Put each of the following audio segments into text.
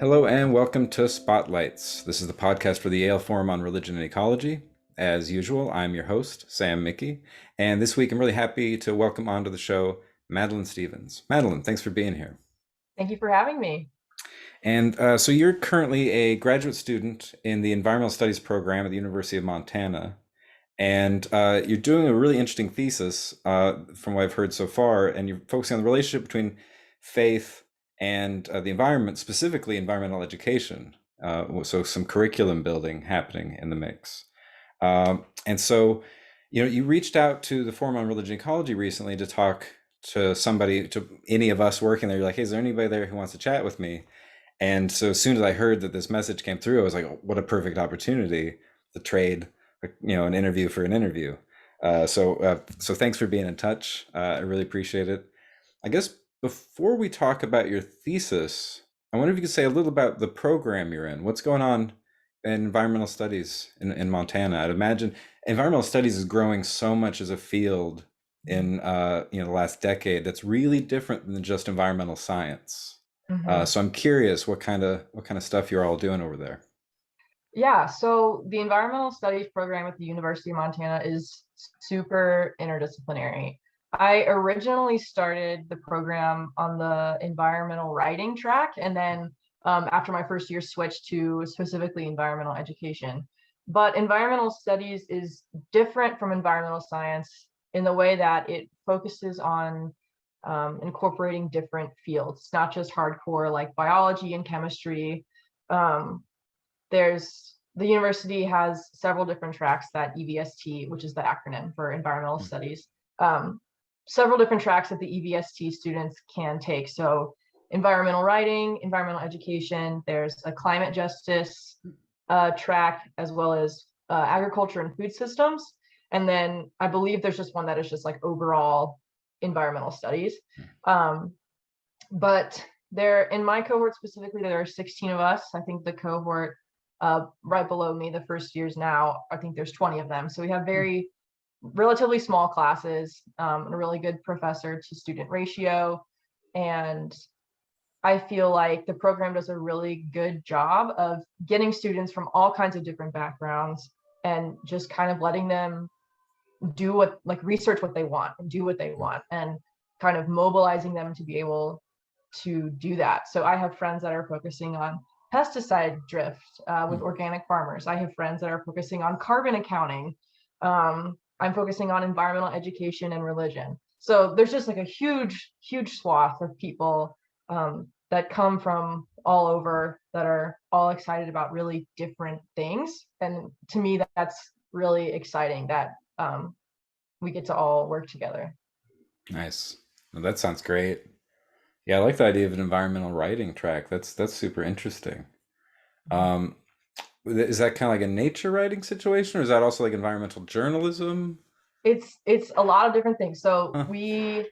Hello and welcome to Spotlights. This is the podcast for the Yale Forum on Religion and Ecology. As usual, I'm your host, Sam Mickey, and this week I'm really happy to welcome onto the show Madeline Stevens. Madeline, thanks for being here. Thank you for having me. And so you're currently a graduate student in the Environmental Studies program at the University of Montana, and you're doing a really interesting thesis from what I've heard so far, and you're focusing on the relationship between faith and the environment, specifically environmental education. So some curriculum building happening in the mix. And so, you reached out to the Forum on Religion and Ecology recently to talk to somebody, to any of us working there. You're like, hey, is there anybody there who wants to chat with me? And so as soon as I heard that this message came through, I was like, oh, what a perfect opportunity to trade, an interview for an interview. So thanks for being in touch. I really appreciate it. I guess before we talk about your thesis, I wonder if you could say a little about the program you're in. What's going on in environmental studies in Montana? I'd imagine environmental studies is growing so much as a field in the last decade that's really different than just environmental science. hmm So I'm curious what kind of stuff you're all doing over there. Yeah, so the environmental studies program at the University of Montana is super interdisciplinary. I originally started the program on the environmental writing track, and then after my first year, switched to specifically environmental education. But environmental studies is different from environmental science in the way that it focuses on incorporating different fields. It's not just hardcore like biology and chemistry. Um, there's the university has several different tracks that EVST, which is the acronym for environmental studies, um, several different tracks that the EVST students can take. So environmental writing, environmental education, there's a climate justice track, as well as agriculture and food systems. And then I believe there's just one that is just like overall environmental studies. Um, but there, in my cohort specifically, there are 16 of us. I think the cohort right below me, the first years now, I think there's 20 of them. So we have very relatively small classes, and a really good professor to student ratio. And I feel like the program does a really good job of getting students from all kinds of different backgrounds and just kind of letting them do what, like, research what they want and do what they want, and kind of mobilizing them to be able to do that. So I have friends that are focusing on pesticide drift with organic farmers. I have friends that are focusing on carbon accounting. I'm focusing on environmental education and religion. So there's just like a huge swath of people that come from all over, that are all excited about really different things. And to me, that's really exciting that we get to all work together. Nice. Well, that sounds great. Yeah, I like the idea of an environmental writing track. That's super interesting. Um, is that kind of like a nature writing situation, or is that also like environmental journalism? It's a lot of different things. So Huh.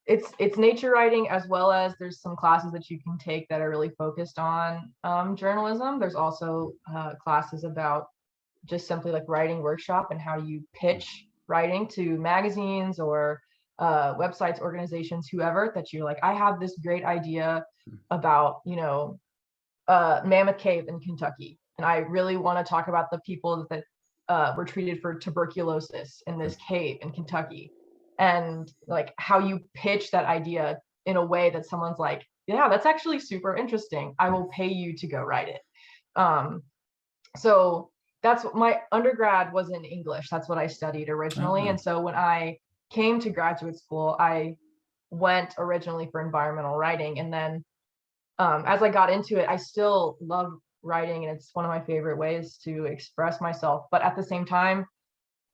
it's nature writing, as well as there's some classes that you can take that are really focused on journalism. There's also classes about just simply like writing workshop and how you pitch writing to magazines or websites, organizations, whoever, that you're like, I have this great idea about, Mammoth Cave in Kentucky, and I really want to talk about the people that were treated for tuberculosis in this cave in Kentucky, and like how you pitch that idea in a way that someone's like, yeah, that's actually super interesting. I will pay you to go write it. Um, so that's what my undergrad was in English. That's what I studied originally. Oh, And so when I came to graduate school, I went originally for environmental writing. And then as I got into it, I still love writing, and it's one of my favorite ways to express myself. But at the same time,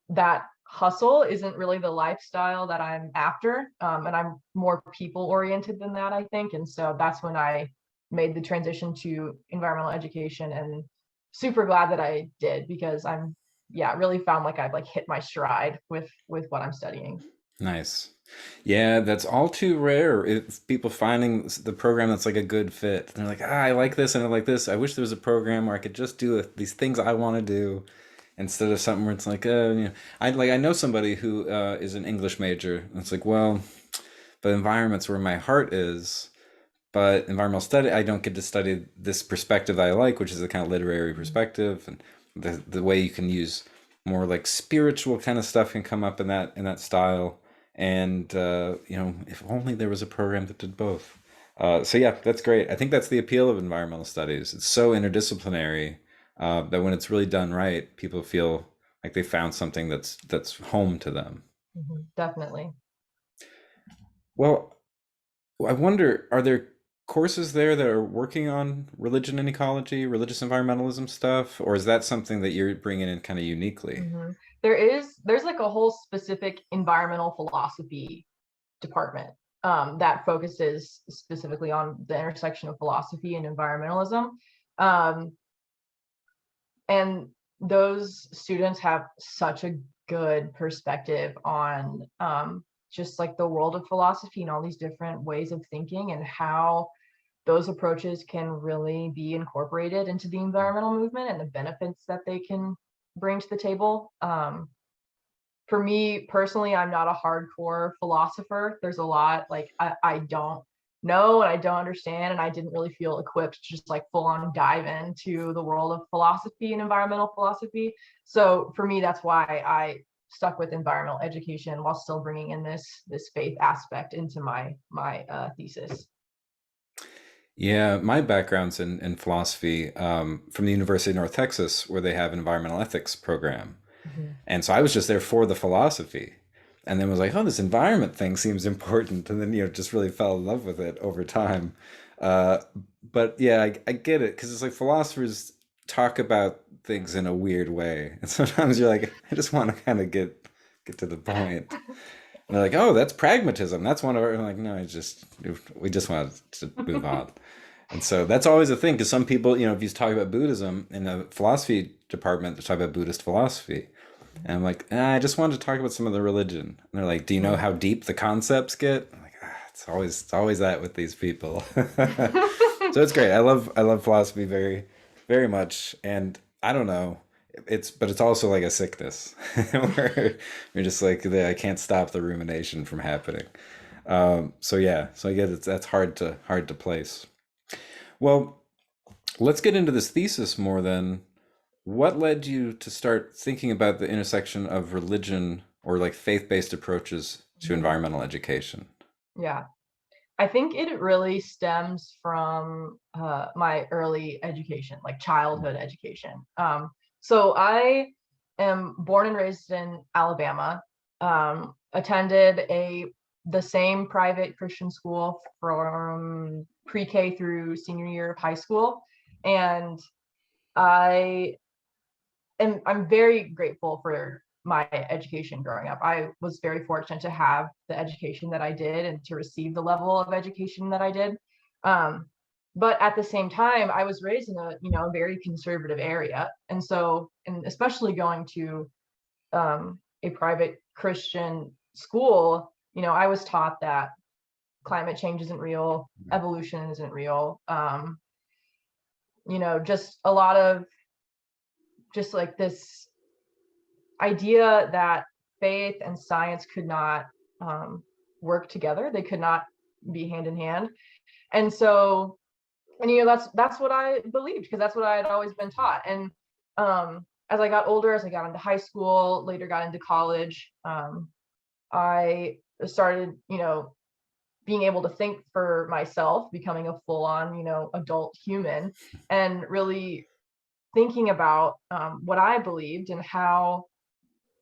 that hustle isn't really the lifestyle that I'm after. And I'm more people oriented than that, I think. And so that's when I made the transition to environmental education, and super glad that I did, because yeah, really found like I've like hit my stride with what I'm studying. nice. Yeah, that's all too rare. If people finding the program that's like a good fit. They're like, I like this and I like this. I wish there was a program where I could just do these things I want to do instead of something where it's like, I know somebody who is an English major. And it's like, well, the environment's where my heart is, but environmental study, I don't get to study this perspective that I like, which is the kind of literary perspective, and the way you can use more like spiritual kind of stuff can come up in that style. And if only there was a program that did both. So yeah, that's great. I think that's the appeal of environmental studies. It's so interdisciplinary that when it's really done right, people feel like they found something that's home to them. Definitely. Well, I wonder, are there courses there that are working on religion and ecology, religious environmentalism stuff, or is that something that you're bringing in kind of uniquely? hmm there's like a whole specific environmental philosophy department that focuses specifically on the intersection of philosophy and environmentalism. Um, and those students have such a good perspective on just like the world of philosophy and all these different ways of thinking and how those approaches can really be incorporated into the environmental movement and the benefits that they can bring to the table. For me personally, I'm not a hardcore philosopher. There's a lot like I don't know and I don't understand, and I didn't really feel equipped to just like full on dive into the world of philosophy and environmental philosophy. So for me, that's why I stuck with environmental education while still bringing in this faith aspect into my thesis. Yeah, my background's in philosophy from the University of North Texas, where they have an environmental ethics program. Mhm. And so I was just there for the philosophy, and then was like, oh, this environment thing seems important. And then, just really fell in love with it over time. Uh, but yeah, I get it because it's like philosophers talk about things in a weird way. And sometimes you're like, I just want to kind of get to the point. And they're like, oh, that's pragmatism. That's one of our, I'm like, no, we just want to move on. And so that's always a thing because some people, if you talk about Buddhism in the philosophy department, they talk about Buddhist philosophy. And I'm like, I just wanted to talk about some of the religion. And they're like, do you know how deep the concepts get? I'm like, it's always that with these people. So it's great. I love philosophy very, very much. And I don't know, but it's also like a sickness where you're just like, I can't stop the rumination from happening. So yeah, so I guess that's hard to place. Well, let's get into this thesis more then. What led you to start thinking about the intersection of religion or like faith-based approaches to Mhm. environmental education? Yeah. I think it really stems from my early education, like childhood education. So I am born and raised in Alabama. Attended the same private Christian school from pre-K through senior year of high school, and I I'm very grateful for my education growing up. I was very fortunate to have the education that I did and to receive the level of education that I did. Um, but at the same time, I was raised in a very conservative area, and so and especially going to a private Christian school, I was taught that climate change isn't real, evolution isn't real. Just a lot of just like this idea that faith and science could not um, work together. They could not be hand in hand. And so, and that's what I believed because that's what I had always been taught. And as I got older, as I got into high school, later got into college, I started, being able to think for myself, becoming a full-on, adult human, and really thinking about what I believed and how,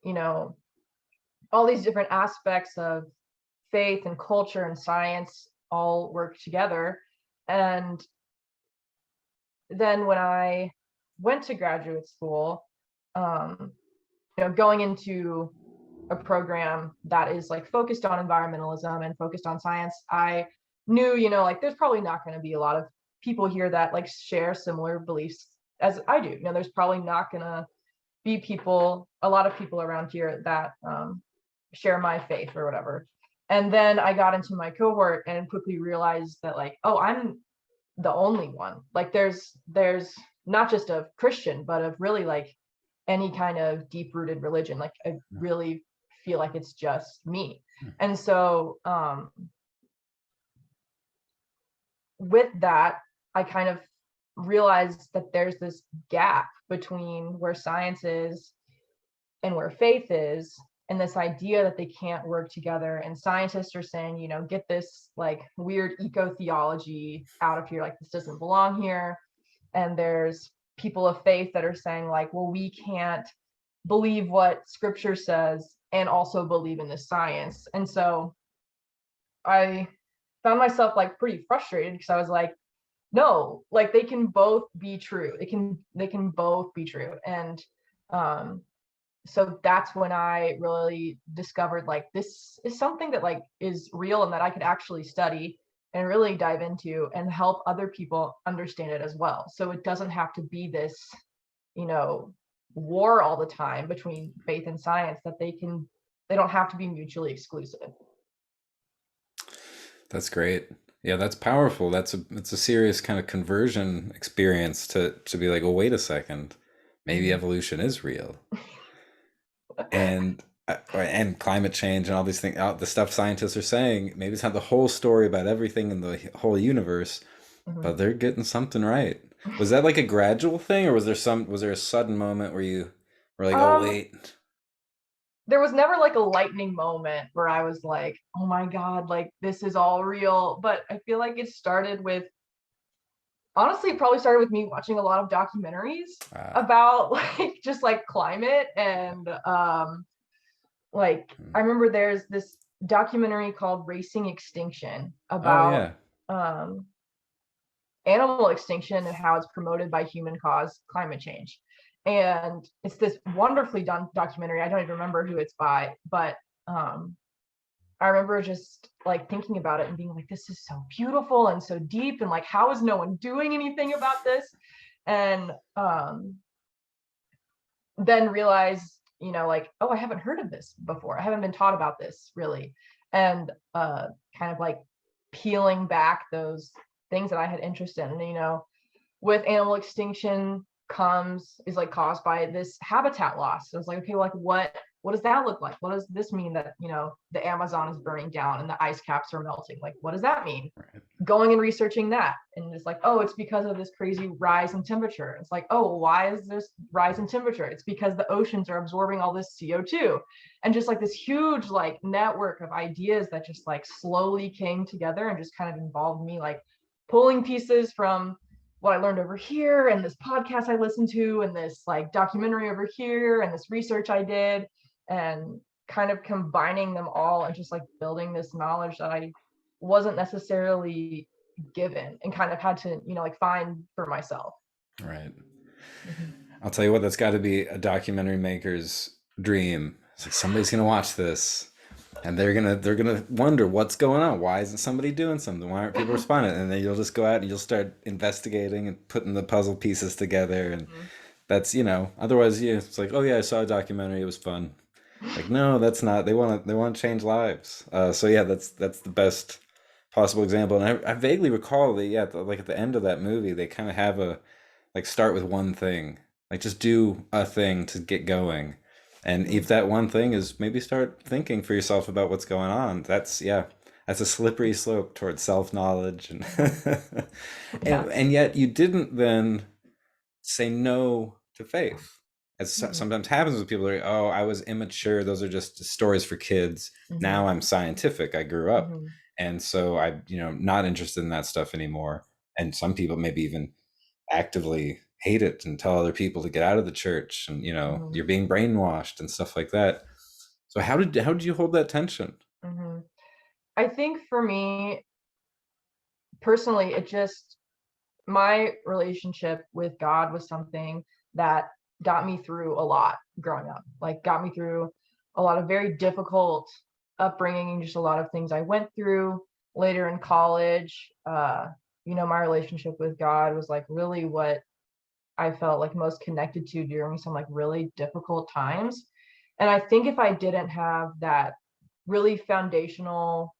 you know, all these different aspects of faith and culture and science all work together. And then when I went to graduate school, um, going into a program that is like focused on environmentalism and focused on science, I knew, like there's probably not going to be a lot of people here that like share similar beliefs as I do. There's probably not going to be a lot of people around here that share my faith or whatever. And then I got into my cohort and quickly realized that like, oh, I'm the only one. Like there's not just of Christian, but of really like any kind of deep rooted religion. Like I really feel like it's just me. And so with that, I kind of realized that there's this gap between where science is and where faith is, and this idea that they can't work together. And scientists are saying, get this like weird eco theology out of here, like this doesn't belong here. And there's people of faith that are saying like, well, we can't believe what scripture says and also believe in the science. And so I found myself like pretty frustrated because I was like, no, like they can both be true. They can both be true. And um so that's when I really discovered like this is something that like is real and that I could actually study and really dive into and help other people understand it as well. So it doesn't have to be this, you know, war all the time between faith and science, that they don't have to be mutually exclusive. That's great. Yeah, that's powerful. It's a serious kind of conversion experience to be like, well, wait a second, maybe Mhm. evolution is real, and climate change and all these things, all the stuff scientists are saying. Maybe it's not the whole story about everything in the whole universe, but Mhm. they're getting something right. Was that like a gradual thing, or was there a sudden moment where you were like, oh Um, wait, there was never like a lightning moment where I was like, oh my God, like this is all real. But I feel like it started with, honestly, it probably started with me watching a lot of documentaries ah, about like just like climate. And like I hmm. remember there's this documentary called Racing Extinction Oh about yeah, um animal extinction and how it's promoted by human caused climate change. And it's this wonderfully done documentary. I don't even remember who it's by, but um, I remember just like thinking about it and being like, this is so beautiful and so deep. And like, how is no one doing anything about this? And then realized, like, oh, I haven't heard of this before. I haven't been taught about this really. And kind of like peeling back those things that I had interest in. And, with animal extinction is like caused by this habitat loss. So it's like, okay, well, like what does that look like? What does this mean that, the Amazon is burning down and the ice caps are melting? Like, what does that mean? right, Going and researching that. And it's like, oh, it's because of this crazy rise in temperature. It's like, oh, why is this rise in temperature? It's because the oceans are absorbing all this CO2. And just like this huge like network of ideas that just like slowly came together and just kind of involved me like pulling pieces from what I learned over here and this podcast I listened to and this like documentary over here and this research I did, and kind of combining them all and just like building this knowledge that I wasn't necessarily given and kind of had to, like find for myself. right. Mhm. I'll tell you what, that's got to be a documentary maker's dream. It's like somebody's gonna watch this, and they're gonna wonder what's going on. Why isn't somebody doing something? Why aren't people responding? And then you'll just go out and you'll start investigating and putting the puzzle pieces together. And Mhm. that's, otherwise, yeah, it's like, oh yeah, I saw a documentary, it was fun. Like, no, that's not. They want to change lives. So yeah, that's the best possible example. And I vaguely recall that, yeah, like at the end of that movie, they kind of have a like start with one thing, like just do a thing to get going. And if Mhm. that one thing is maybe start thinking for yourself about what's going on, that's, yeah, that's a slippery slope towards self-knowledge. and Mhm. and Yeah. and yet you didn't then say no to faith, as Mhm. sometimes happens with people. Are, oh, I was immature, those are just stories for kids. Mhm. Now I'm scientific, I grew up, Mhm. and so I, not interested in that stuff anymore. And some people maybe even actively hate it and tell other people to get out of the church, and Mhm. you're being brainwashed and stuff like that. So how did you hold that tension? Mhm. I think for me personally, it just my relationship with God was something that got me through a lot growing up, like got me through a lot of very difficult upbringing and just a lot of things I went through later in college. My relationship with God was like really what I felt like most connected to during some like really difficult times. And I think if I didn't have that really foundational,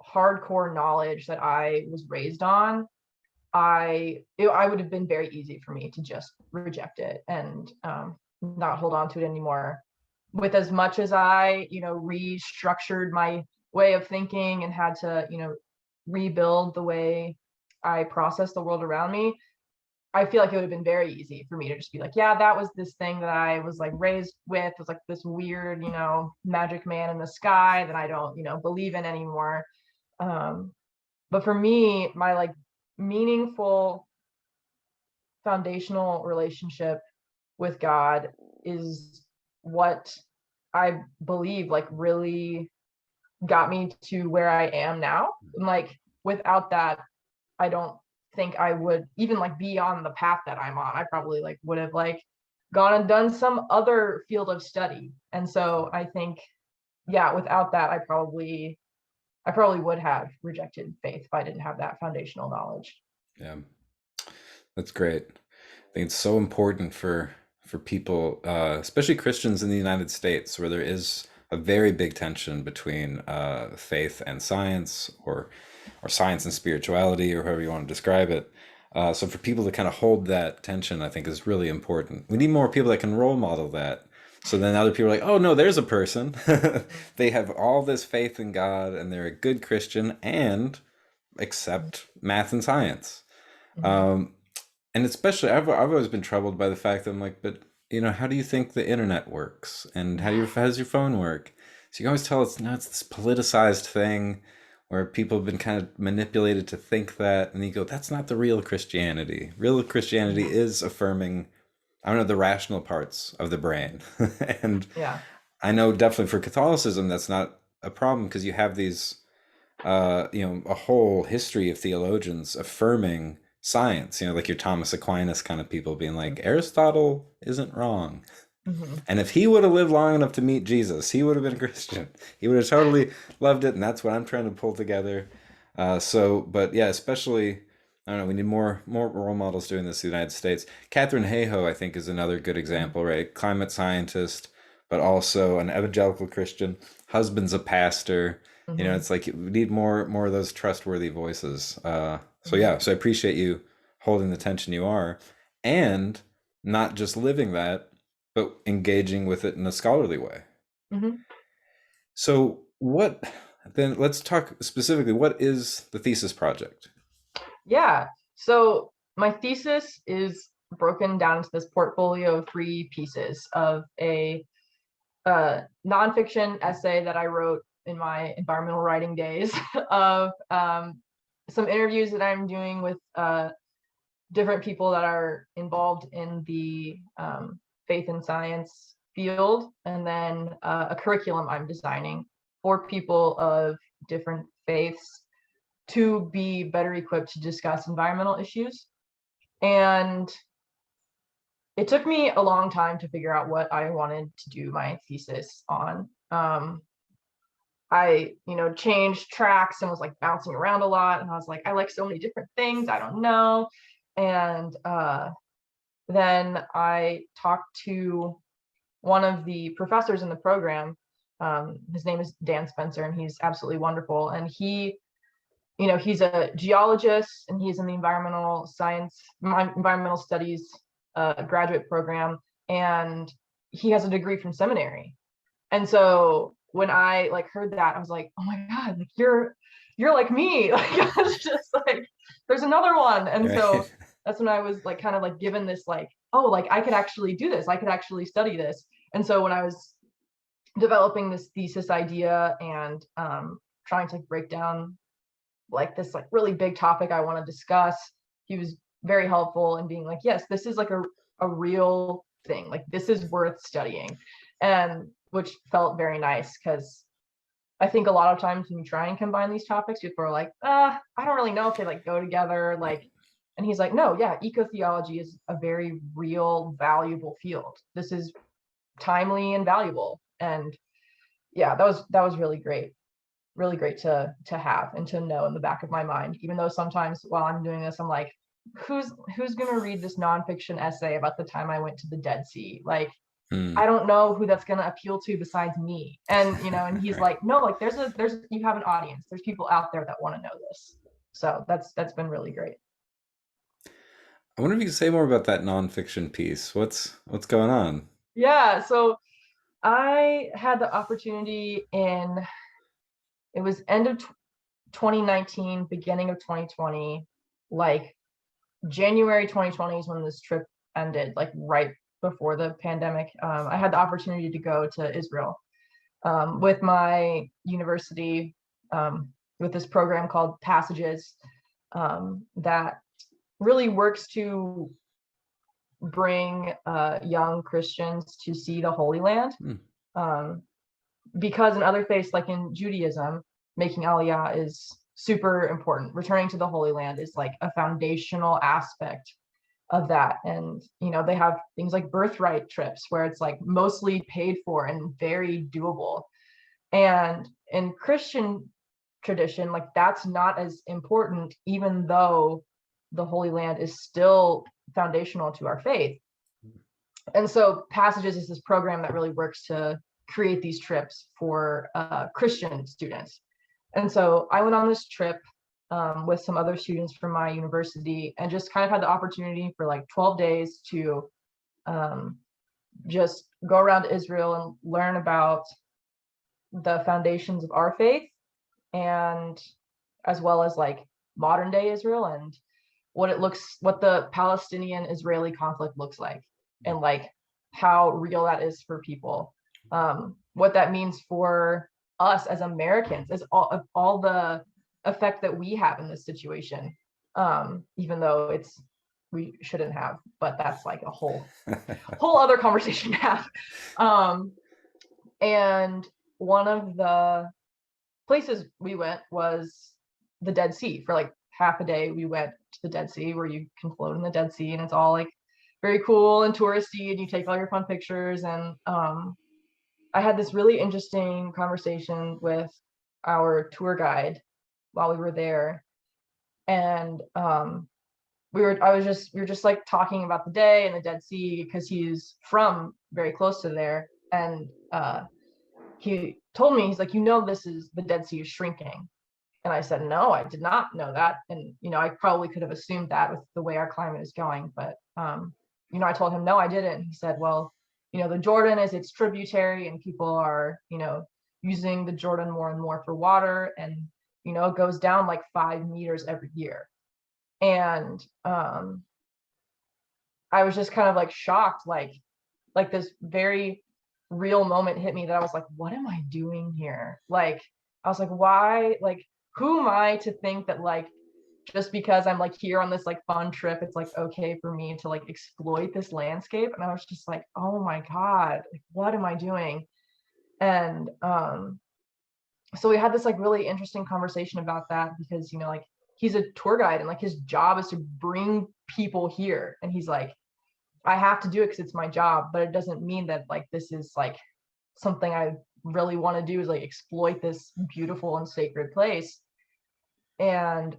hardcore knowledge that I was raised on, I would have been very easy for me to just reject it and not hold on to it anymore. With as much as I, restructured my way of thinking and had to, rebuild the way I process the world around me, I feel like it would have been very easy for me to just be like, yeah, that was this thing that I was like raised with, was like this weird, magic man in the sky that I don't, believe in anymore. But for me, my like meaningful foundational relationship with God is what I believe like really got me to where I am now. And like without that, I don't think I would even like be on the path that I'm on. I probably like would have like gone and done some other field of study. And so I think, yeah, without that, I probably would have rejected faith if I didn't have that foundational knowledge. Yeah, that's great. I think it's so important for people, especially Christians in the United States, where there is a very big tension between faith and science, or science and spirituality, or however you want to describe it. So for people to kind of hold that tension, I think is really important. We need more people that can role model that. So then other people are like, oh no, there's a person. They have all this faith in God and they're a good Christian and accept math and science. Mhm. Um, and especially, I've always been troubled by the fact that I'm like, but how do you think the internet works, and how does your phone work? So you can always tell it's no, it's this politicized thing where people have been kind of manipulated to think that, and you go, that's not the real Christianity. Real Christianity Mhm. is affirming, I don't know, the rational parts of the brain, and Yeah. I know definitely for Catholicism that's not a problem because you have these a whole history of theologians affirming science, like your Thomas Aquinas kind of people being like, Aristotle isn't wrong. Mhm. And if he would have lived long enough to meet Jesus, he would have been a Christian. He would have totally loved it. And that's what I'm trying to pull together. But yeah, especially, I don't know, we need more role models doing this in the United States. Catherine Hayhoe, I think, is another good Mhm. example, right? Climate scientist, but also an evangelical Christian. Husband's a pastor. Mhm. It's like we need more of those trustworthy voices. So Mhm. yeah, so I appreciate you holding the tension you are, and not just living that, but engaging with it in a scholarly way. Mhm. So then let's talk specifically, what is the thesis project? Yeah. So my thesis is broken down into this portfolio of three pieces of a nonfiction essay that I wrote in my environmental writing days, of some interviews that I'm doing with different people that are involved in the faith and science field, and then a curriculum I'm designing for people of different faiths to be better equipped to discuss environmental issues. And it took me a long time to figure out what I wanted to do my thesis on. I, changed tracks and was like bouncing around a lot. And I was like, I like so many different things. I don't know. And then I talked to one of the professors in the program. His name is Dan Spencer, and he's absolutely wonderful. And he's a geologist, and he's in the environmental studies graduate program, and he has a degree from seminary. And so when I like heard that, I was like, oh my God, like you're like me. Like I was just like, there's another one. And so Right. that's when I was like kind of like given this like, oh, like I could actually do this. I could actually study this. And so when I was developing this thesis idea and trying to like, break down like this like really big topic I want to discuss, he was very helpful in being like, yes, this is like a real thing. Like this is worth studying. And which felt very nice because I think a lot of times when you try and combine these topics, people are like, I don't really know if they like go together. Like, and he's like, no, yeah, ecotheology is a very real, valuable field. This is timely and valuable. And yeah, that was really great to have and to know in the back of my mind, even though sometimes while I'm doing this, I'm like, who's gonna read this nonfiction essay about the time I went to the Dead Sea? Like, Hmm. I don't know who that's gonna appeal to besides me. And and he's Right. like, no, like there's you have an audience. There's people out there that want to know this. So that's been really great. I wonder if you could say more about that nonfiction piece. What's going on? Yeah. So I had the opportunity in it was end of 2019, beginning of 2020. like January 2020 is when this trip ended, like right before the pandemic. I had the opportunity to go to Israel with my university, with this program called Passages, that really works to bring young Christians to see the Holy Land. Um, because in other faiths, like in Judaism, making Aliyah is super important. Returning to the Holy Land is like a foundational aspect of that. And, you know, they have things like birthright trips where it's like mostly paid for and very doable. And in Christian tradition, like that's not as important, even though the Holy Land is still foundational to our faith. And so Passages is this program that really works to create these trips for Christian students. And so I went on this trip with some other students from my university and just kind of had the opportunity for like 12 days to just go around Israel and learn about the foundations of our faith, and as well as like modern day Israel and what the Palestinian Israeli conflict looks like, and like how real that is for people, what that means for us as Americans, as all the effect that we have in this situation, even though we shouldn't have, but that's like a whole other conversation to have. And one of the places we went was the Dead Sea. For like half a day we went to the Dead Sea, where you can float in the Dead Sea, and it's all like very cool and touristy, and you take all your fun pictures. And I had this really interesting conversation with our tour guide while we were there. And we were just like talking about the day and the Dead Sea, because he's from very close to there. And he told me, he's like, you know, the Dead Sea is shrinking. And I said, no, I did not know that. And, you know, I probably could have assumed that with the way our climate is going. But, you know, I told him, no, I didn't. He said, well, you know, the Jordan is its tributary, and people are, you know, using the Jordan more and more for water. And, you know, it goes down like 5 meters every year. And I was just kind of like shocked, like this very real moment hit me, that I was like, what am I doing here? Like, I was like, why? Like, who am I to think that like, just because I'm like here on this like fun trip, it's like okay for me to like exploit this landscape? And I was just like, oh my God, like, what am I doing? And so we had this like really interesting conversation about that, because, you know, like he's a tour guide and like his job is to bring people here. And he's like, I have to do it because it's my job, but it doesn't mean that like this is like something I really want to do, is like exploit this beautiful and sacred place. And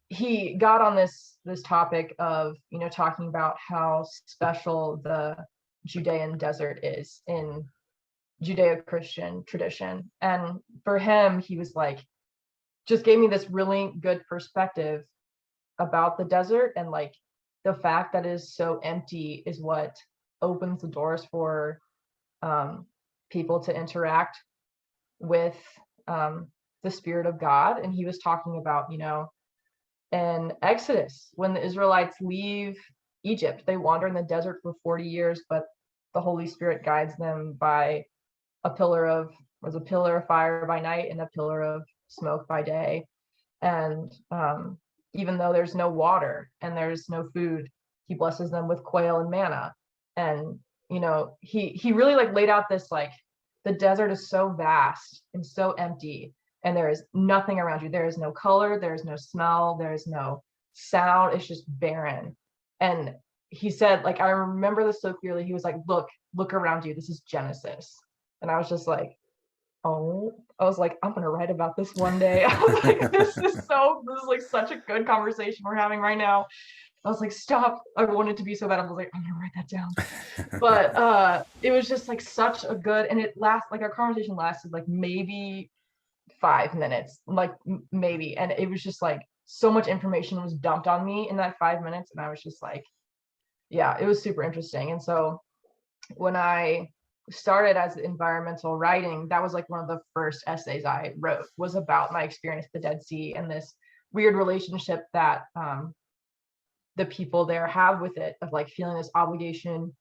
he got on this topic of, you know, talking about how special the Judean desert is in Judeo-Christian tradition. And for him, he was like, just gave me this really good perspective about the desert, and like the fact that it is so empty is what opens the doors for people to interact with the Spirit of God. And he was talking about, you know, in Exodus, when the Israelites leave Egypt, they wander in the desert for 40 years, but the Holy Spirit guides them by a pillar of fire by night and a pillar of smoke by day. And even though there's no water and there's no food, he blesses them with quail and manna. And, you know, he really like laid out this, like, the desert is so vast and so empty, and there is nothing around you. There is no color, there is no smell, there is no sound. It's just barren. And he said, like, I remember this so clearly. He was like, look around you. This is Genesis. And I was just like, oh, I was like, I'm gonna write about this one day. I was like, this is like such a good conversation we're having right now. I was like, stop. I wanted to be so bad. I was like, I'm gonna write that down. But it was just like such a good, and it like our conversation lasted like maybe 5 minutes, like maybe. And it was just like so much information was dumped on me in that 5 minutes. And I was just like, yeah, it was super interesting. And so when I started as environmental writing, that was like one of the first essays I wrote, was about my experience at the Dead Sea and this weird relationship that the people there have with it, of like feeling this obligation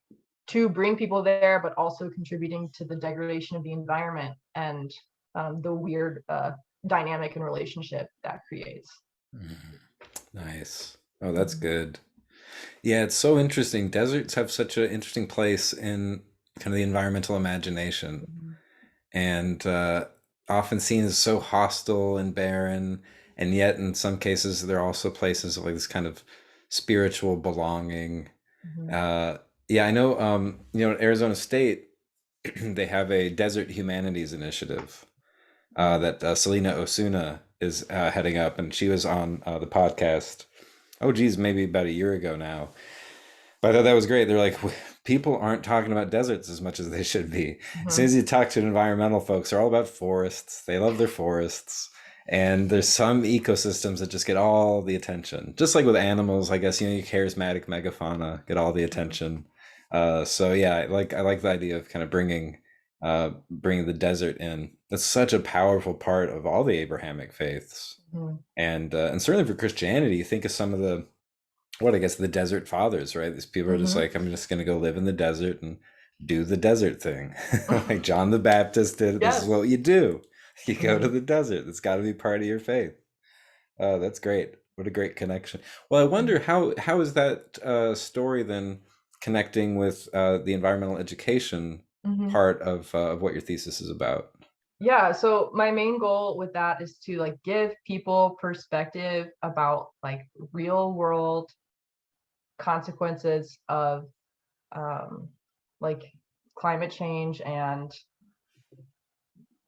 to bring people there, but also contributing to the degradation of the environment and the weird dynamic and relationship that creates. Mhm. Nice. Oh, that's good. Yeah, it's so interesting. Deserts have such an interesting place in kind of the environmental imagination, Mhm. and often seen as so hostile and barren, and yet in some cases they're also places of like this kind of spiritual belonging. Mhm. Uh, yeah, I know. At Arizona State, they have a Desert Humanities Initiative Mhm. that Selena Osuna is heading up, and she was on the podcast. Oh, geez, maybe about a year ago now. But I thought that was great. They're like, people aren't talking about deserts as much as they should be. As soon Mhm. as you talk to environmental folks, they're all about forests. They love their forests. And there's some ecosystems that just get all the attention. Just like with animals, I guess, your charismatic megafauna get all the Mhm. attention. So yeah, I like the idea of kind of bringing the desert in. That's such a powerful part of all the Abrahamic faiths, Mhm. and certainly for Christianity. You think of some of the what I guess the desert fathers, right? These people are just Mhm. like, I'm just gonna go live in the desert and do the desert thing. Like John the Baptist did. This is Yes. what you do. You go to Mhm. the desert. It's got to be part of your faith. Oh, that's great. What a great connection. Well, I wonder Mhm. how is that story then connecting with the environmental education Mhm. part of what your thesis is about? Yeah, so my main goal with that is to like give people perspective about like real world consequences of um, like climate change and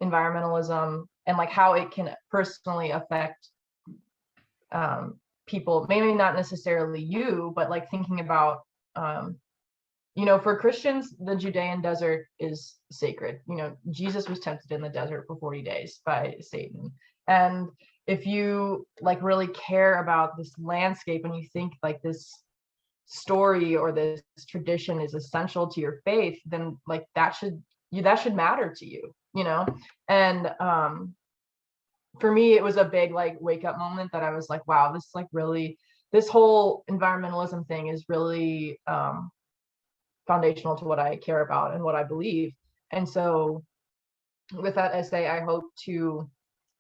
environmentalism, and like how it can personally affect um, people. Maybe not necessarily you, but like thinking about um, for Christians, the Judean desert is sacred. Jesus was tempted in the desert for 40 days by Satan. And if you like really care about this landscape and you think like this story or this tradition is essential to your faith, then like that should matter to you. And for me, it was a big like wake up moment that I was like, wow, this whole environmentalism thing is really foundational to what I care about and what I believe. And so with that essay, I hope to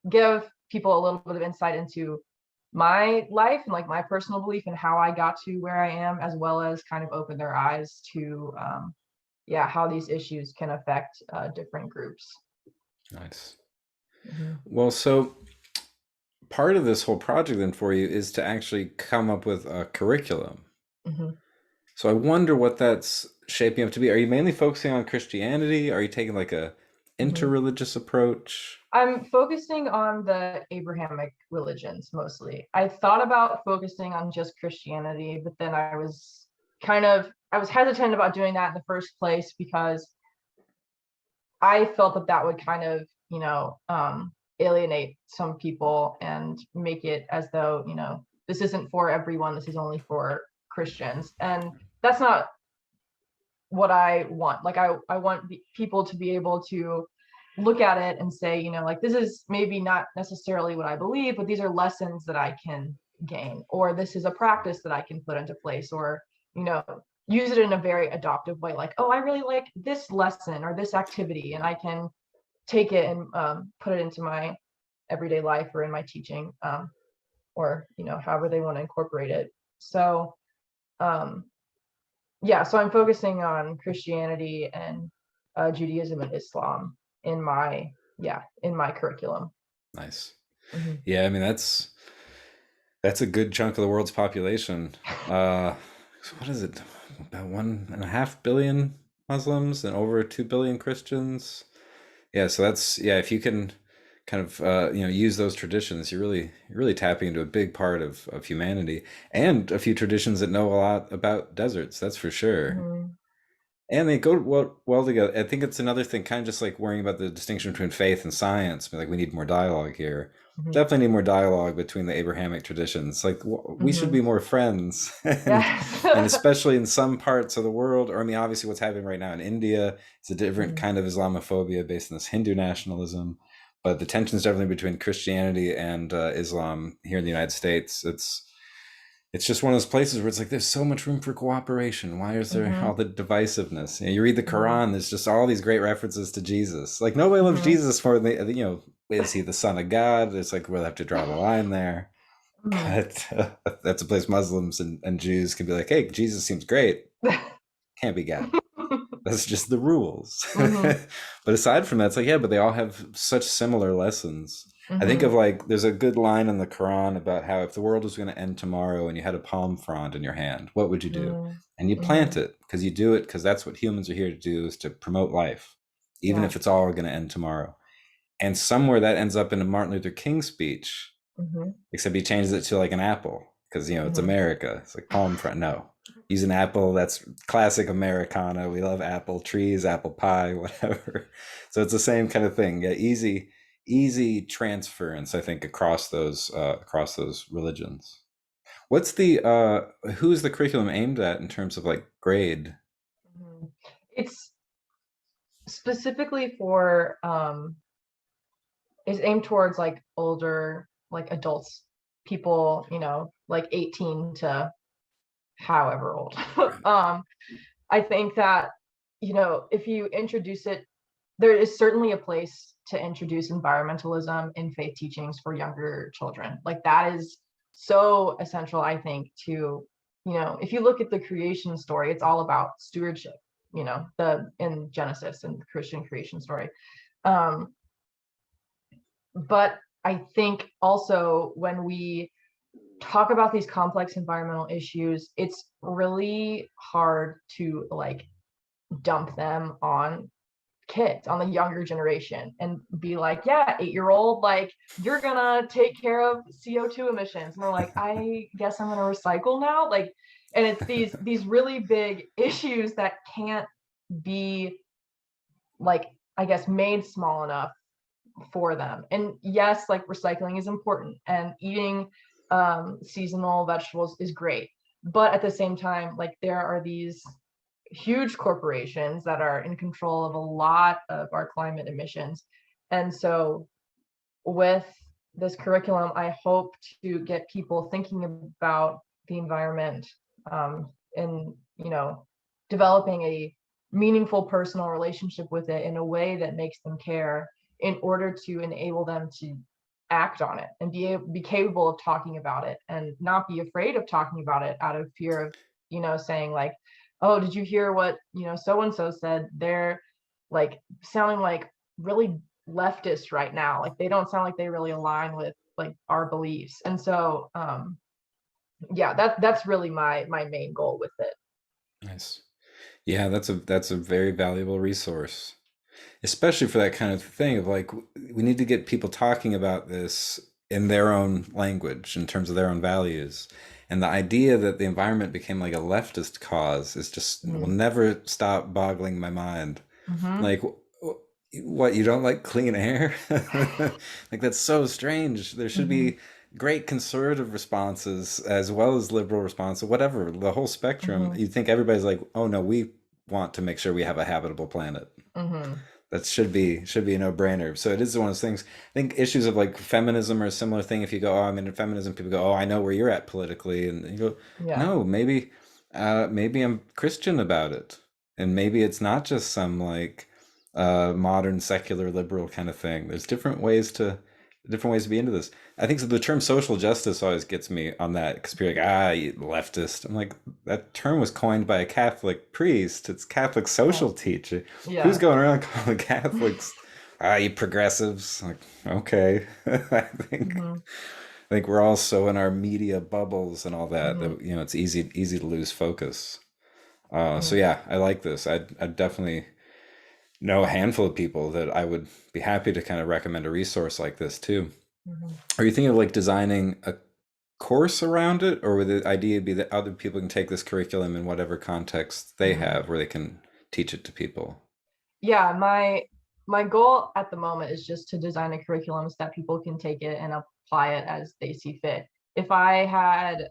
give people a little bit of insight into my life and like my personal belief and how I got to where I am, as well as kind of open their eyes to yeah, how these issues can affect different groups. Nice. Mhm. Well, so part of this whole project then for you is to actually come up with a curriculum. Mhm. So I wonder what that's shaping up to be. Are you mainly focusing on Christianity? Are you taking like a Mhm. interreligious approach? I'm focusing on the Abrahamic religions mostly. I thought about focusing on just Christianity, but then I was hesitant about doing that in the first place because I felt that that would kind of, alienate some people and make it as though, this isn't for everyone, this is only for Christians. And that's not what I want. Like I want people to be able to look at it and say, like this is maybe not necessarily what I believe, but these are lessons that I can gain, or this is a practice that I can put into place, or you know, use it in a very adoptive way. Like, oh, I really like this lesson or this activity, and I can take it and put it into my everyday life or in my teaching, or however they want to incorporate it. So um, yeah, so I'm focusing on Christianity and Judaism and Islam in my curriculum. Nice. Mhm. Yeah, I mean that's a good chunk of the world's population. So what is it? About 1.5 billion Muslims and over 2 billion Christians. Yeah, so that's yeah. If you can kind of use those traditions, you're really tapping into a big part of humanity and a few traditions that know a lot about deserts. That's for sure. Mhm. And they go well together. I think it's another thing, kind of just like worrying about the distinction between faith and science. Like we need more dialogue here. Mhm. Definitely need more dialogue between the Abrahamic traditions. Like we should be Mhm. more friends, Yes. and especially in some parts of the world. Or I mean, obviously, what's happening right now in India is a different Mhm. kind of Islamophobia based on this Hindu nationalism. but the tension's definitely between Christianity and Islam here in the United States. It's just one of those places where it's like there's so much room for cooperation. Why is there all Mm-hmm. the divisiveness? You read the Mm-hmm. Quran, there's just all these great references to Jesus. Like nobody loves Mm-hmm. Jesus more than is he the son of God? It's like we'll have to draw the line there. But that's a place Muslims and Jews can be like, hey, Jesus seems great. Can't be God. That's just the rules. Mm-hmm. But aside from that, it's like, yeah, but they all have such similar lessons. I think of Mm-hmm. like, there's a good line in the Quran about how if the world was going to end tomorrow and you had a palm frond in your hand, what would you do? And you plant Mm-hmm. it because you do it because that's what humans are here to do, is to promote life, even Yeah. if it's all going to end tomorrow. And somewhere that ends up in a Martin Luther King speech, Mm-hmm. except he changes it to like an apple because it's Mm-hmm. America. It's like palm front. No, use an apple. That's classic Americana. We love apple trees, apple pie, whatever. So it's the same kind of thing. Yeah, easy transference. I think across those religions. What's the who's the curriculum aimed at in terms of like grade? Mm-hmm. It's specifically for is aimed towards like older, like adults, people, like 18 to however old. um I think that, if you introduce it, there is certainly a place to introduce environmentalism in faith teachings for younger children. Like that is so essential, I think, to, if you look at the creation story, it's all about stewardship, the in Genesis and the Christian creation story. Um, but I think also when we talk about these complex environmental issues, it's really hard to like dump them on kids, on the younger generation, and be like, yeah, 8-year-old, like you're gonna take care of CO2 emissions. And they're like, I guess I'm gonna recycle now. Like, and it's these really big issues that can't be like, I guess, made small enough for them. And yes, like recycling is important and eating seasonal vegetables is great. But at the same time, like there are these huge corporations that are in control of a lot of our climate emissions. And so with this curriculum, I hope to get people thinking about the environment, and, developing a meaningful personal relationship with it in a way that makes them care, in order to enable them to act on it and be capable of talking about it and not be afraid of talking about it out of fear of, saying like, oh, did you hear what, so and so said? They're like sounding like really leftist right now. Like they don't sound like they really align with like our beliefs. And so yeah, that's really my main goal with it. Nice. Yeah, that's a very valuable resource, especially for that kind of thing of like we need to get people talking about this in their own language in terms of their own values. And the idea that the environment became like a leftist cause is just will Mm-hmm. never stop boggling my mind. Mm-hmm. Like what, you don't like clean air? Like that's so strange. There should Mm-hmm. be great conservative responses as well as liberal responses, whatever, the whole spectrum. Mm-hmm. You'd think everybody's like, oh no, we want to make sure we have a habitable planet. Mm-hmm. That should be a no-brainer. So it is one of those things. I think issues of like feminism are a similar thing. If you go, oh, I'm into feminism, people go, oh, I know where you're at politically, and you go, Yeah. no, maybe I'm Christian about it, and maybe it's not just some like modern secular liberal kind of thing. There's different ways to be into this. I think so the term social justice always gets me on that because people are like, ah, you leftist. I'm like, that term was coined by a Catholic priest. It's Catholic Yeah. social teacher. Who's Yeah. going around calling Catholics, ah, you progressives? Like, okay. Mm-hmm. I think we're all so in our media bubbles and all that Mm-hmm. that it's easy to lose focus. So Mm-hmm. yeah, I like this. I'd definitely know a handful of people that I would be happy to kind of recommend a resource like this too. Mm-hmm. Are you thinking of like designing a course around it, or would the idea be that other people can take this curriculum in whatever context they Mm-hmm. have where they can teach it to people? Yeah, my goal at the moment is just to design a curriculum so that people can take it and apply it as they see fit. If I had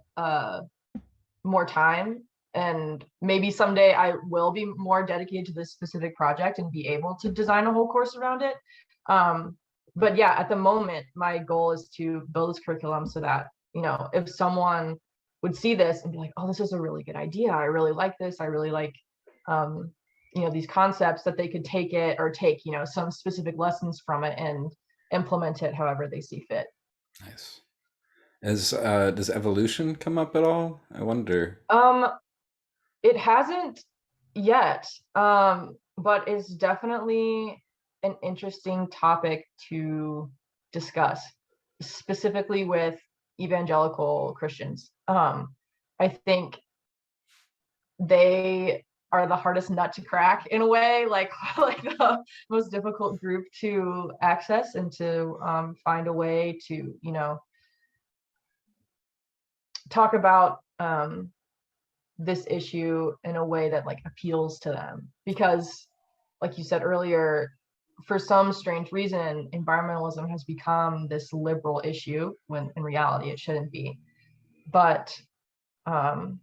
more time, and maybe someday I will be more dedicated to this specific project and be able to design a whole course around it. Um, but yeah, at the moment, my goal is to build this curriculum so that, if someone would see this and be like, oh, this is a really good idea. I really like this. I really like, um, these concepts, that they could take it or take, some specific lessons from it and implement it however they see fit. Nice. Does evolution come up at all? I wonder. Um, it hasn't yet, but it's definitely an interesting topic to discuss, specifically with evangelical Christians. I think they are the hardest nut to crack in a way, like like the most difficult group to access and to find a way to, talk about this issue in a way that like appeals to them, because like you said earlier, for some strange reason environmentalism has become this liberal issue when in reality it shouldn't be. But um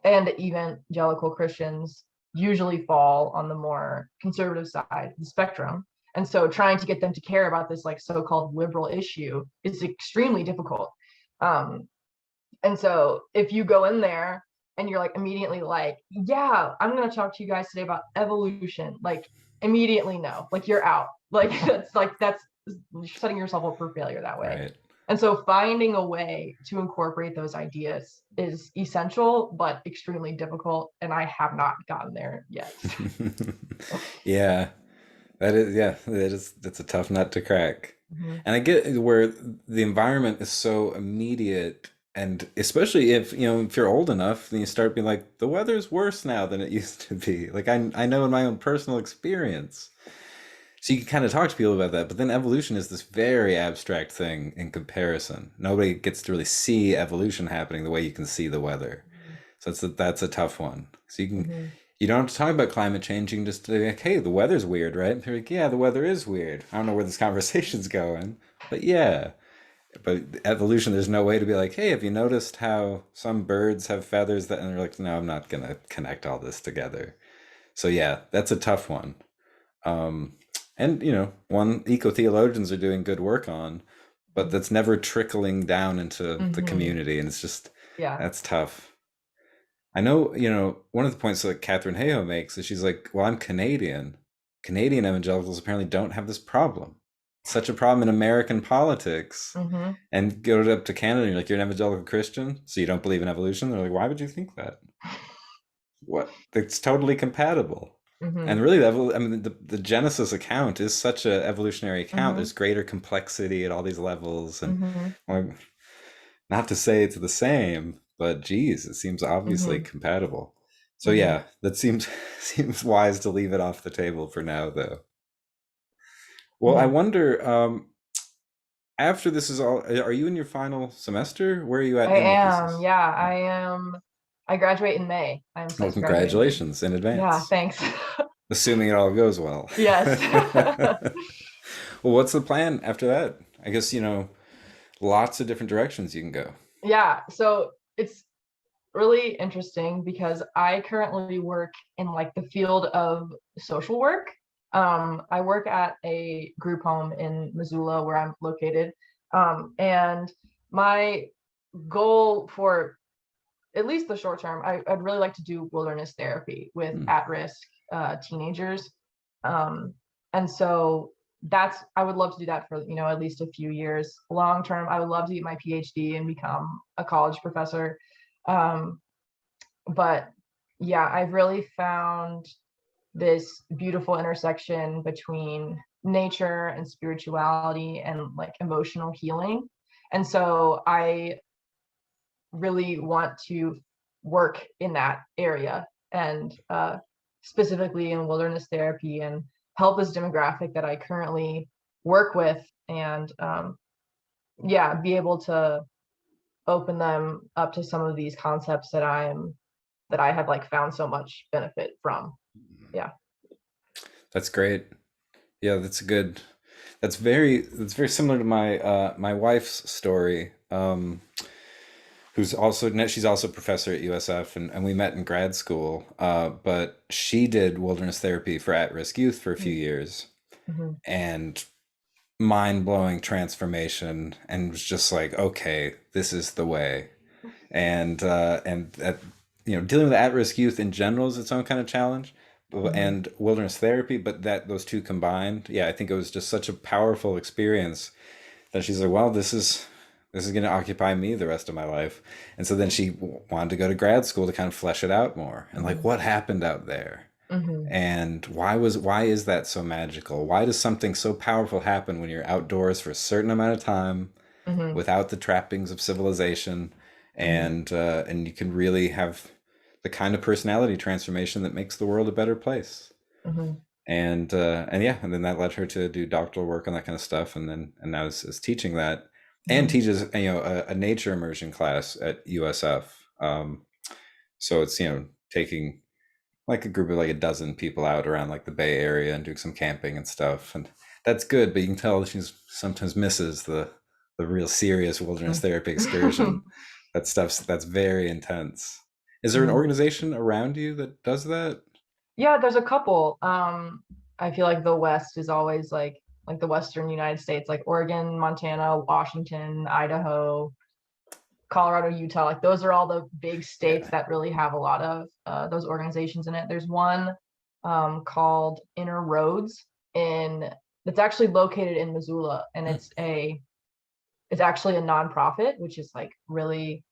and evangelical Christians usually fall on the more conservative side of the spectrum, and so trying to get them to care about this like so-called liberal issue is extremely difficult. um And so if you go in there and you're like immediately like, yeah, I'm going to talk to you guys today about evolution, like immediately no, like you're out. That's setting yourself up for failure that way. Right. And so finding a way to incorporate those ideas is essential, but extremely difficult. And I have not gotten there yet. Yeah, that's a tough nut to crack. Mhm. And I get where the environment is so immediate, and especially if you're old enough, then you start being like, the weather's worse now than it used to be. Like I know in my own personal experience. So you can kind of talk to people about that, but then evolution is this very abstract thing in comparison. Nobody gets to really see evolution happening the way you can see the weather. So that's a tough one. So Mhm. you don't have to talk about climate change. You can just be like, hey, the weather's weird, right? And they're like, yeah, the weather is weird. I don't know where this conversation's going, but yeah. But evolution, there's no way to be like, hey, have you noticed how some birds have feathers that, and they're like, no, I'm not gonna connect all this together. So yeah, that's a tough one. Um, and one eco theologians are doing good work on, but that's never trickling down into the Mhm. community, and it's just Yeah. that's tough. I know, one of the points that Catherine Hayhoe makes is she's like, well, I'm Canadian. Canadian evangelicals apparently don't have this problem. It's such a problem in American politics. Mhm. And go up to Canada and you're like, you're an evangelical Christian, so you don't believe in evolution? They're like, why would you think that? What? It's totally compatible. And Mhm. really, I mean, the Genesis account is such a evolutionary account. Mhm. There's greater complexity at all these levels, and Mhm. well, not to say it's the same, but geez, it seems obviously Mhm. compatible. So Mhm. yeah, that seems seems wise to leave it off the table for now, though. Well, I Mhm. wonder, after this is all, are you in your final semester? Where are you at I in the am. thesis? Yeah, I am. I graduate in May. I'm Well, supposed to graduate in May. congratulations in Yeah, advance. thanks. Assuming it all goes well. Yes. Well, what's the plan after that? I guess, lots of different directions you can go. Yeah, so it's really interesting because I currently work in like the field of social work. I work at a group home in Missoula where I'm located. And my goal for at least the short term, I'd really like to do wilderness therapy with Hmm. at-risk teenagers. Um, and so I would love to do that for, at least a few years. Long term, I would love to get my PhD and become a college professor. Um, but yeah, I've really found this beautiful intersection between nature and spirituality and like emotional healing. And so I really want to work in that area, and specifically in wilderness therapy, and help this demographic that I currently work with, and yeah, be able to open them up to some of these concepts that I have like found so much benefit from. Yeah. That's great. Yeah, that's very similar to my wife's story. She's also a professor at USF, and we met in grad school. But she did wilderness therapy for at-risk youth for a few years, Mm-hmm. and mind-blowing transformation and was just like, okay, this is the way. And that, dealing with at-risk youth in general is its own kind of challenge, Hmm. and wilderness therapy, but that those two combined, yeah, I think it was just such a powerful experience that she's like, well, this is going to occupy me the rest of my life. And so then she wanted to go to grad school to kind of flesh it out more, and like, Hmm. what happened out there, Hmm. and why is that so magical? Why does something so powerful happen when you're outdoors for a certain amount of time Hmm. without the trappings of civilization, Hmm. and you can really have the kind of personality transformation that makes the world a better place. Hmm. And yeah, and then that led her to do doctoral work on that kind of stuff, and now is teaching that, and Hmm. teaches a nature immersion class at USF. So it's taking like a group of like a dozen people out around like the Bay Area and doing some camping and stuff, and that's good. But you can tell she's sometimes misses the real serious wilderness therapy excursion. That's very intense. Is there an Hmm. organization around you that does that? Yeah, there's a couple. I feel like the West is always like the Western United States, like Oregon, Montana, Washington, Idaho, Colorado, Utah. Like those are all the big states Yeah. that really have a lot of those organizations in it. There's one called Inner Roads in that's actually located in Missoula, and Hmm. it's actually a nonprofit, which is like really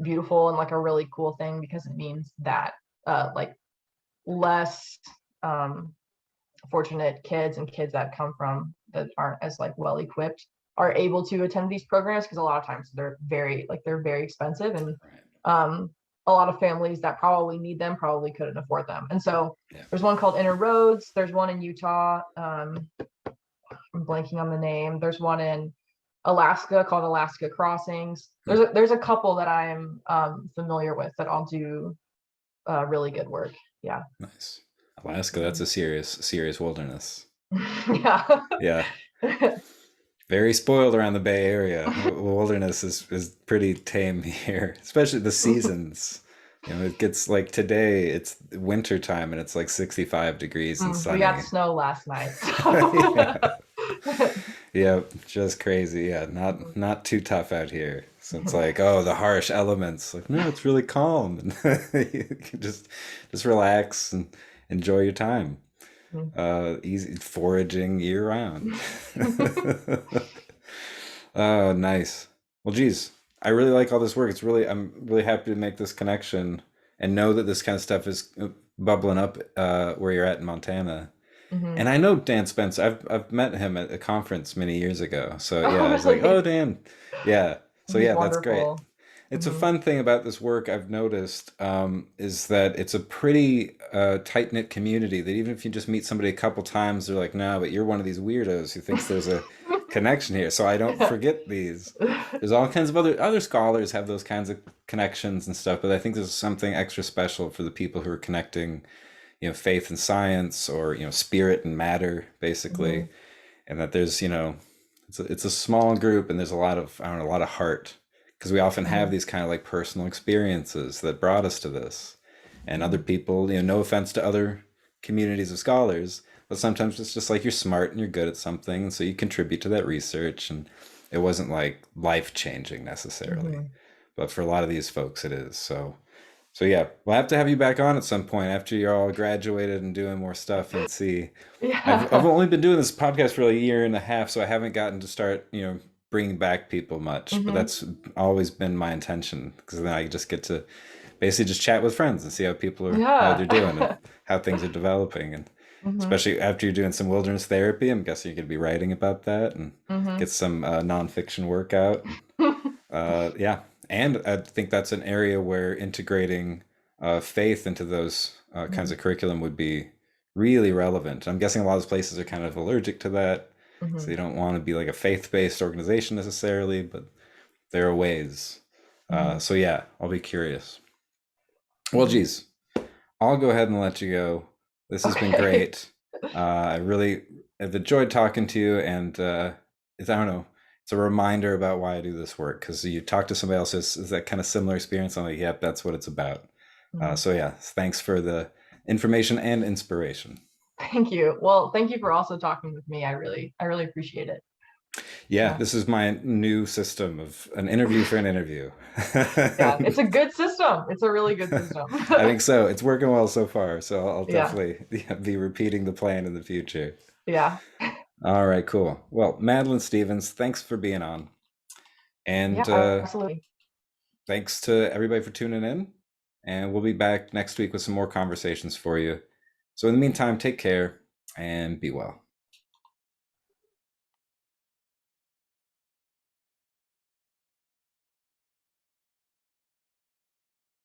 beautiful and like a really cool thing because it means that like less um, fortunate kids and kids that come from that aren't as like well equipped are able to attend these programs because a lot of times they're very expensive, and Right. um, a lot of families that probably need them probably couldn't afford them. And so Yeah. there's one called Inner Roads. There's one in Utah. I'm blanking on the name. There's one in Alaska called Alaska Crossings. Hmm. There's a couple that I'm familiar with that all do really good work. Yeah. Nice. Alaska, that's a serious wilderness. Yeah. Yeah. Very spoiled around the Bay Area. Wilderness is pretty tame here, especially the seasons. It gets like today, it's winter time and it's like 65 degrees and We got sunny. snow last night. So. Yeah. Yeah, just crazy. Yeah, not too tough out here. So it's like, oh, the harsh elements. Like, no, it's really calm. You can just relax and enjoy your time. Easy foraging year round. Oh, nice. Well, geez, I really like all this work. I'm really happy to make this connection and know that this kind of stuff is bubbling up where you're at in Montana. Hmm. And I know Dan Spence. I've met him at a conference many years ago. So Oh, yeah, I was like, oh, really? Dan. Yeah. So He's yeah, that's great. wonderful. It's a Hmm. fun thing about this work I've noticed, is that it's a pretty tight-knit community that even if you just meet somebody a couple times, they're like, no, but you're one of these weirdos who thinks there's a connection here. So I don't Yeah. forget these. There's all kinds of other scholars have those kinds of connections and stuff, but I think there's something extra special for the people who are connecting, faith and science, or spirit and matter, Hmm. basically, and that there's it's a small group, and there's a lot of, I don't know, a lot of heart, because we often have Hmm. these kind of like personal experiences that brought us to this, and other Hmm. people, no offense to other communities of scholars, but sometimes it's just like you're smart and you're good at something, and so you contribute to that research, and it wasn't like life changing necessarily, Hmm. but for a lot of these folks it is. So yeah, we'll have to have you back on at some point after you're all graduated and doing more stuff and see. I've Yeah. only been doing this podcast for like a year and a half, so I haven't gotten to start, bringing back people much. But Hmm. that's always been my intention, because then I just get to basically just chat with friends and see how Yeah. they're doing and how things are developing. And Hmm. especially after you're doing some wilderness therapy, I'm guessing you're going to be writing about that and Hmm. get some nonfiction work out. Yeah, and I think that's an area where integrating faith into those kinds Hmm. of curriculum would be really relevant. I'm guessing a lot of places are kind of allergic to that, so Hmm. they don't want to be like a faith-based organization necessarily, but there are ways. Hmm. So yeah, I'll be curious. Well, Hmm. geez, I'll go ahead and let you go. This has been Okay. great. I really have enjoyed talking to you, and I don't know, it's a reminder about why I do this work. Because you talk to somebody else who's that kind of similar experience, I'm like, yep, that's what it's about. Mhm. So yeah, thanks for the information and inspiration. Thank you. Well, thank you for also talking with me. I really appreciate it. Yeah, Yeah. this is my new system of an interview for an interview. Yeah, it's a good system. It's a really good system. I think so. It's working well so far, so I'll Yeah. definitely be repeating the plan in the future. Yeah. All right, cool. Well, Madeline Stevens, thanks for being on. Yeah, And absolutely. thanks to everybody for tuning in. And we'll be back next week with some more conversations for you. So, in the meantime, take care and be well.